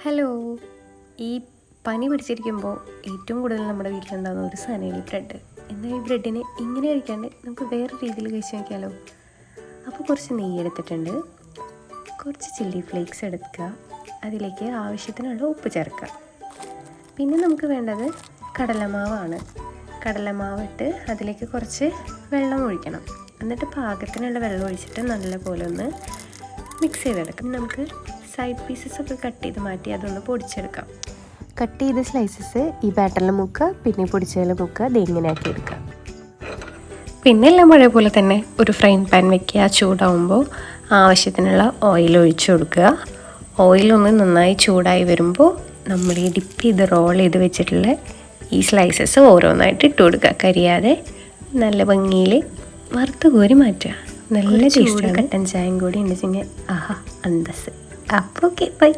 Hello. ഈ പനി പിടിച്ചിരിക്കുമ്പോൾ ഏറ്റവും കൂടുതൽ നമ്മുടെ വീട്ടിലുണ്ടാകുന്ന ഒരു സാധനമാണ് ഈ ബ്രെഡ്. എന്നാൽ ഈ ബ്രെഡിനെ ഇങ്ങനെ കഴിക്കാണ്ട് നമുക്ക് വേറെ രീതിയിൽ കഴിച്ച് നോക്കിയാലോ. അപ്പോൾ കുറച്ച് നെയ്യ് എടുത്തിട്ടുണ്ട്, കുറച്ച് ചില്ലി ഫ്ലേക്സ് എടുക്കുക, അതിലേക്ക് ആവശ്യത്തിനുള്ള ഉപ്പ് ചേർക്കുക. പിന്നെ നമുക്ക് വേണ്ടത് കടലമാവാണ്. കടലമാവിട്ട് അതിലേക്ക് കുറച്ച് വെള്ളം ഒഴിക്കണം. എന്നിട്ട് പാകത്തിനുള്ള വെള്ളം ഒഴിച്ചിട്ട് നല്ലപോലെ ഒന്ന് മിക്സ് ചെയ്തെടുക്കാം. നമുക്ക് സൈഡ് പീസസ് ഒക്കെ കട്ട് ചെയ്ത് മാറ്റി അതൊന്ന് പൊടിച്ചെടുക്കാം. കട്ട് ചെയ്ത സ്ലൈസസ് ഈ ബാറ്ററിൽ മുക്കുക, പിന്നെ പൊടിച്ചതിൽ മുക്കുക, അത് ഇങ്ങനെ ആക്കി എടുക്കുക. പിന്നെ എല്ലാം പഴയ പോലെ തന്നെ ഒരു ഫ്രൈങ് പാൻ വെക്കുക. ചൂടാവുമ്പോൾ ആവശ്യത്തിനുള്ള ഓയിൽ ഒഴിച്ചു കൊടുക്കുക. ഓയിലൊന്ന് നന്നായി ചൂടായി വരുമ്പോൾ നമ്മൾ ഈ ഡിപ്പ് ചെയ്ത് റോൾ ചെയ്ത് വെച്ചിട്ടുള്ള ഈ സ്ലൈസസ് ഓരോന്നായിട്ട് ഇട്ട് കൊടുക്കുക. കരിയാതെ നല്ല ഭംഗിയിൽ വറുത്ത് കോരി മാറ്റുക. നല്ല ടേസ്റ്റാണ്. കട്ടൻ ചായയും കൂടി ഉണ്ടെങ്കിൽ ആഹാ അന്തസ്. അപ്പോൾ ഓക്കെ, ബൈ.